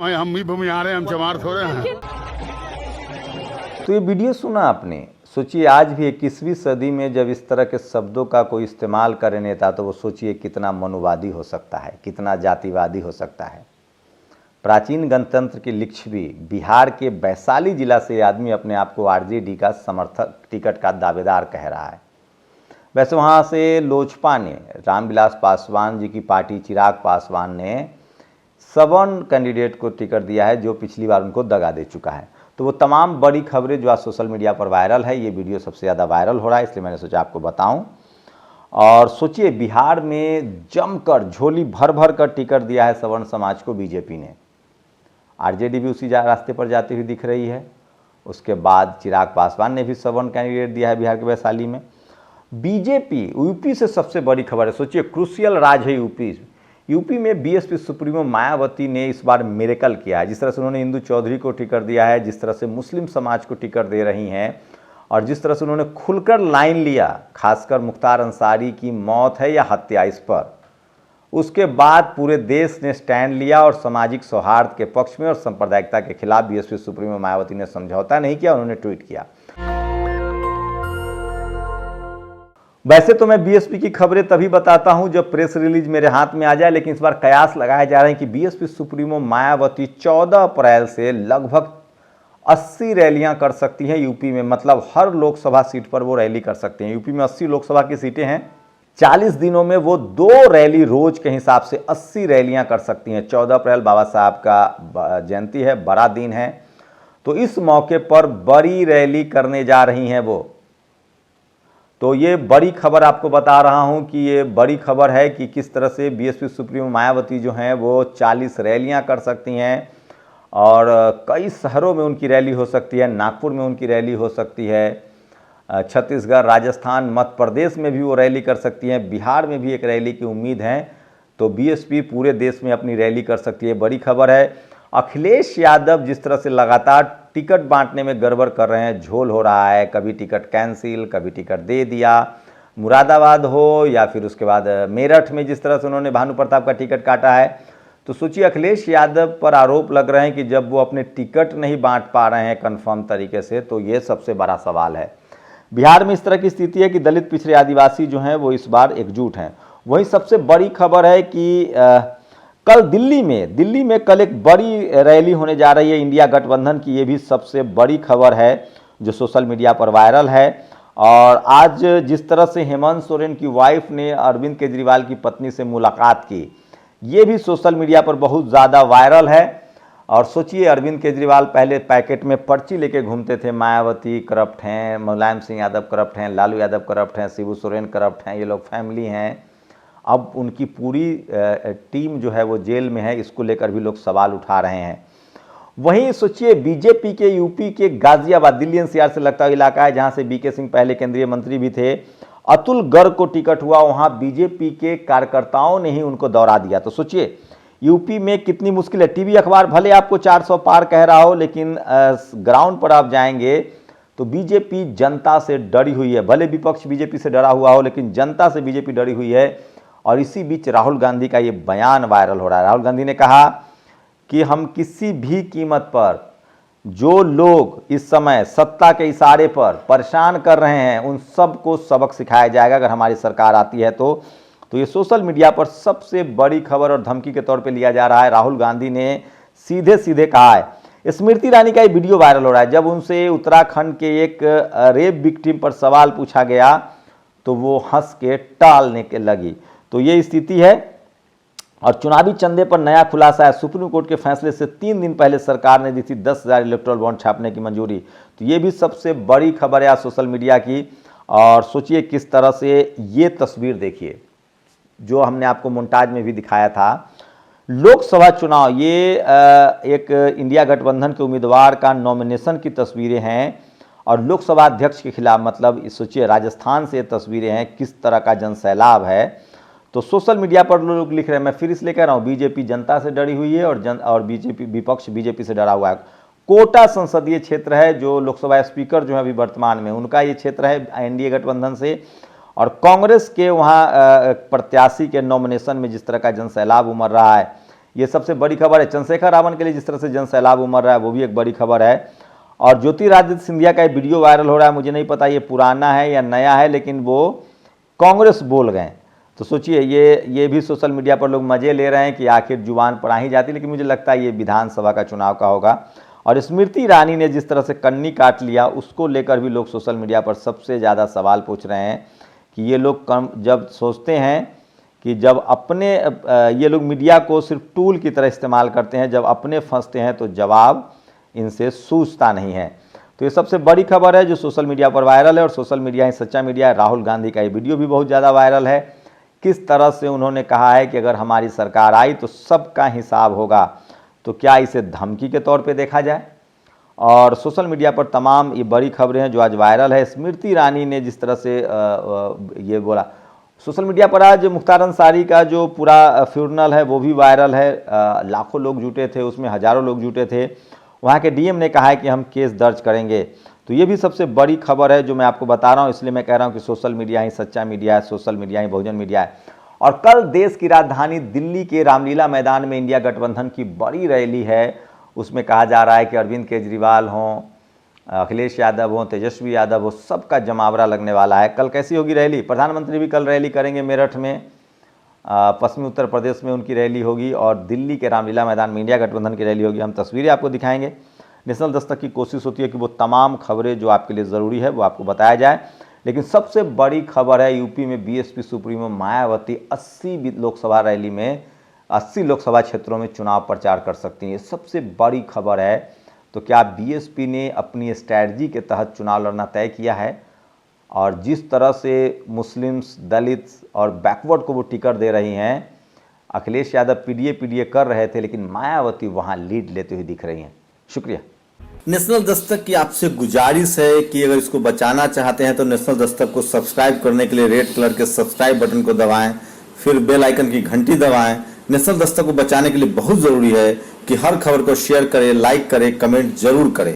हम भी भूमिहार हैं, हम चमार थोड़े हैं। तो ये वीडियो सुना आपने, सोचिए आज भी 21वीं सदी में जब इस तरह के शब्दों का कोई इस्तेमाल करे नेता, तो वो सोचिए कितना मनुवादी हो सकता है, कितना जातिवादी हो सकता है। प्राचीन गणतंत्र की लिच्छवी बिहार के वैशाली जिला से ये आदमी अपने आप को आरजेडी का समर्थक टिकट का दावेदार कह रहा है। वैसे वहाँ से लोजपा ने, रामविलास पासवान जी की पार्टी चिराग पासवान ने सवर्ण कैंडिडेट को टिकट दिया है, जो पिछली बार उनको दगा दे चुका है। तो वो तमाम बड़ी खबरें जो आज सोशल मीडिया पर वायरल है, ये वीडियो सबसे ज़्यादा वायरल हो रहा है, इसलिए मैंने सोचा आपको बताऊं। और सोचिए बिहार में जमकर झोली भर भर कर टिकट दिया है सवर्ण समाज को बीजेपी ने। आरजेडी भी उसी रास्ते पर जाती हुई दिख रही है। उसके बाद चिराग पासवान ने भी सवर्ण कैंडिडेट दिया है बिहार के वैशाली में। बीजेपी यूपी से सबसे बड़ी खबर है, सोचिए क्रूशियल राज है यूपी में बीएसपी सुप्रीमो मायावती ने इस बार मिरेकल किया है। जिस तरह से उन्होंने इंदु चौधरी को टिकट दिया है, जिस तरह से मुस्लिम समाज को टिकट दे रही हैं, और जिस तरह से उन्होंने खुलकर लाइन लिया, खासकर मुख्तार अंसारी की मौत है या हत्या इस पर, उसके बाद पूरे देश ने स्टैंड लिया और सामाजिक सौहार्द के पक्ष में और सांप्रदायिकता के खिलाफ बीएसपी सुप्रीमो मायावती ने समझौता नहीं किया, उन्होंने ट्वीट किया। वैसे तो मैं बीएसपी की खबरें तभी बताता हूं जब प्रेस रिलीज मेरे हाथ में आ जाए, लेकिन इस बार कयास लगाए जा रहे हैं कि बीएसपी सुप्रीमो मायावती 14 अप्रैल से लगभग 80 रैलियां कर सकती हैं यूपी में। मतलब हर लोकसभा सीट पर वो रैली कर सकते हैं। यूपी में 80 लोकसभा की सीटें हैं, 40 दिनों में वो 2 रैली रोज के हिसाब से 80 रैलियां कर सकती हैं। 14 अप्रैल बाबा साहब का जयंती है, बड़ा दिन है, तो इस मौके पर बड़ी रैली करने जा रही हैं वो। तो ये बड़ी खबर आपको बता रहा हूं कि ये बड़ी खबर है कि किस तरह से बीएसपी सुप्रीमो मायावती जो हैं वो 40 रैलियां कर सकती हैं, और कई शहरों में उनकी रैली हो सकती है। नागपुर में उनकी रैली हो सकती है, छत्तीसगढ़, राजस्थान, मध्य प्रदेश में भी वो रैली कर सकती हैं, बिहार में भी एक रैली की उम्मीद है। तो बीएसपी पूरे देश में अपनी रैली कर सकती है, बड़ी खबर है। अखिलेश यादव जिस तरह से लगातार टिकट बांटने में गड़बड़ कर रहे हैं, झोल हो रहा है, कभी टिकट कैंसिल, कभी टिकट दे दिया, मुरादाबाद हो या फिर उसके बाद मेरठ में जिस तरह से उन्होंने भानु प्रताप का टिकट काटा है। तो सोचिए अखिलेश यादव पर आरोप लग रहे हैं कि जब वो अपने टिकट नहीं बांट पा रहे हैं कंफर्म तरीके से, तो ये सबसे बड़ा सवाल है। बिहार में इस तरह की स्थिति है कि दलित, पिछड़े, आदिवासी जो हैं वो इस बार एकजुट हैं। वहीं सबसे बड़ी खबर है कि कल दिल्ली में कल एक बड़ी रैली होने जा रही है इंडिया गठबंधन की। ये भी सबसे बड़ी खबर है जो सोशल मीडिया पर वायरल है। और आज जिस तरह से हेमंत सोरेन की वाइफ ने अरविंद केजरीवाल की पत्नी से मुलाकात की, ये भी सोशल मीडिया पर बहुत ज़्यादा वायरल है। और सोचिए अरविंद केजरीवाल पहले पैकेट में पर्ची लेके घूमते थे, मायावती करप्ट हैं, मुलायम सिंह यादव करप्ट हैं, लालू यादव करप्ट हैं, शिबू सोरेन करप्ट हैं, ये लोग फैमिली हैं। अब उनकी पूरी टीम जो है वो जेल में है, इसको लेकर भी लोग सवाल उठा रहे हैं। वहीं सोचिए बीजेपी के यूपी के गाजियाबाद, दिल्ली एनसीआर से लगता हुआ इलाका है, जहां से बीके सिंह पहले केंद्रीय मंत्री भी थे, अतुल गर्ग को टिकट हुआ, वहां बीजेपी के कार्यकर्ताओं ने ही उनको दौड़ा दिया। तो सोचिए यूपी में कितनी मुश्किल है। टीवी अखबार भले आपको 400 पार कह रहा हो, लेकिन ग्राउंड पर आप जाएंगे तो बीजेपी जनता से डरी हुई है। भले विपक्ष बीजेपी से डरा हुआ हो, लेकिन जनता से बीजेपी डरी हुई है। और इसी बीच राहुल गांधी का ये बयान वायरल हो रहा है। राहुल गांधी ने कहा कि हम किसी भी कीमत पर जो लोग इस समय सत्ता के इशारे पर परेशान कर रहे हैं, उन सबको सबक सिखाया जाएगा अगर हमारी सरकार आती है तो। ये सोशल मीडिया पर सबसे बड़ी खबर और धमकी के तौर पे लिया जा रहा है। राहुल गांधी ने सीधे सीधे कहा है। स्मृति ईरानी का ये वीडियो वायरल हो रहा है। जब उनसे उत्तराखंड के एक रेप विक्टिम पर सवाल पूछा गया तो वो हंस के टालने के लगी। तो ये स्थिति है। और चुनावी चंदे पर नया खुलासा है। सुप्रीम कोर्ट के फैसले से 3 दिन पहले सरकार ने दी थी 10,000 इलेक्टोरल बॉन्ड छापने की मंजूरी। तो ये भी सबसे बड़ी खबर है आज सोशल मीडिया की। और सोचिए किस तरह से ये तस्वीर देखिए जो हमने आपको मोन्टाज में भी दिखाया था। लोकसभा चुनाव, ये एक इंडिया गठबंधन के उम्मीदवार का नॉमिनेशन की तस्वीरें हैं और लोकसभा अध्यक्ष के खिलाफ, मतलब सोचिए राजस्थान से तस्वीरें हैं, किस तरह का जनसैलाब है। तो सोशल मीडिया पर लोग लिख रहे हैं, मैं फिर इसलिए कह रहा हूँ, बीजेपी जनता से डरी हुई है और बीजेपी विपक्ष बीजेपी से डरा हुआ है। कोटा संसदीय क्षेत्र है, जो लोकसभा स्पीकर जो है अभी वर्तमान में उनका ये क्षेत्र है एनडीए गठबंधन से। और कांग्रेस के वहाँ प्रत्याशी के नॉमिनेशन में जिस तरह का जनसैलाब उमड़ रहा है, ये सबसे बड़ी खबर है। चंद्रशेखर रावण के लिए जिस तरह से जन सैलाब उमड़ रहा है वो भी एक बड़ी खबर है। और ज्योतिरादित्य सिंधिया का एक वीडियो वायरल हो रहा है, मुझे नहीं पता ये पुराना है या नया है, लेकिन वो कांग्रेस बोल गए। तो सोचिए ये भी सोशल मीडिया पर लोग मजे ले रहे हैं कि आखिर जुबान पर आ ही जाती, लेकिन मुझे लगता है ये विधानसभा का चुनाव का होगा। और स्मृति ईरानी ने जिस तरह से कन्नी काट लिया उसको लेकर भी लोग सोशल मीडिया पर सबसे ज़्यादा सवाल पूछ रहे हैं कि ये लोग जब सोचते हैं कि जब अपने ये लोग मीडिया को सिर्फ टूल की तरह इस्तेमाल करते हैं, जब अपने फंसते हैं तो जवाब इनसे सूझता नहीं है। तो ये सबसे बड़ी खबर है जो सोशल मीडिया पर वायरल है, और सोशल मीडिया ही सच्चा मीडिया है। राहुल गांधी का ये वीडियो भी बहुत ज़्यादा वायरल है। किस तरह से उन्होंने कहा है कि अगर हमारी सरकार आई तो सबका हिसाब होगा। तो क्या इसे धमकी के तौर पे देखा जाए? और सोशल मीडिया पर तमाम ये बड़ी खबरें हैं जो आज वायरल है। स्मृति ईरानी ने जिस तरह से ये बोला, सोशल मीडिया पर आज मुख्तार अंसारी का जो पूरा फ्यूनरल है वो भी वायरल है। लाखों लोग जुटे थे, उसमें हज़ारों लोग जुटे थे। वहाँ के डीएम ने कहा है कि हम केस दर्ज करेंगे। तो ये भी सबसे बड़ी खबर है जो मैं आपको बता रहा हूँ, इसलिए मैं कह रहा हूँ कि सोशल मीडिया ही सच्चा मीडिया है, सोशल मीडिया ही बहुजन मीडिया है। और कल देश की राजधानी दिल्ली के रामलीला मैदान में इंडिया गठबंधन की बड़ी रैली है। उसमें कहा जा रहा है कि अरविंद केजरीवाल हों, अखिलेश यादव हों, तेजस्वी यादव हो, सबका जमावड़ा लगने वाला है। कल कैसी होगी रैली? प्रधानमंत्री भी कल रैली करेंगे मेरठ में, पश्चिमी उत्तर प्रदेश में उनकी रैली होगी, और दिल्ली के रामलीला मैदान में इंडिया गठबंधन की रैली होगी। हम तस्वीरें आपको दिखाएंगे। नेशनल दस्तक की कोशिश होती है कि वो तमाम खबरें जो आपके लिए ज़रूरी है वो आपको बताया जाए, लेकिन सबसे बड़ी खबर है यूपी में BSP supremo Mayawati 80 Lok Sabha rally में 80 लोकसभा क्षेत्रों में चुनाव प्रचार कर सकती हैं। ये सबसे बड़ी खबर है। तो क्या बीएसपी ने अपनी स्ट्रैटेजी के तहत चुनाव लड़ना तय किया है? और जिस तरह से मुस्लिम्स, दलित और बैकवर्ड को वो टिकट दे रही हैं, अखिलेश यादव पीडीए कर रहे थे, लेकिन मायावती वहाँ लीड लेते हुए दिख रही हैं। शुक्रिया। नेशनल दस्तक की आपसे गुजारिश है कि अगर इसको बचाना चाहते हैं तो नेशनल दस्तक को सब्सक्राइब करने के लिए रेड कलर के सब्सक्राइब बटन को दबाएं, फिर बेल आइकन की घंटी दबाएं। नेशनल दस्तक को बचाने के लिए बहुत जरूरी है कि हर खबर को शेयर करें, लाइक करें, कमेंट जरूर करें।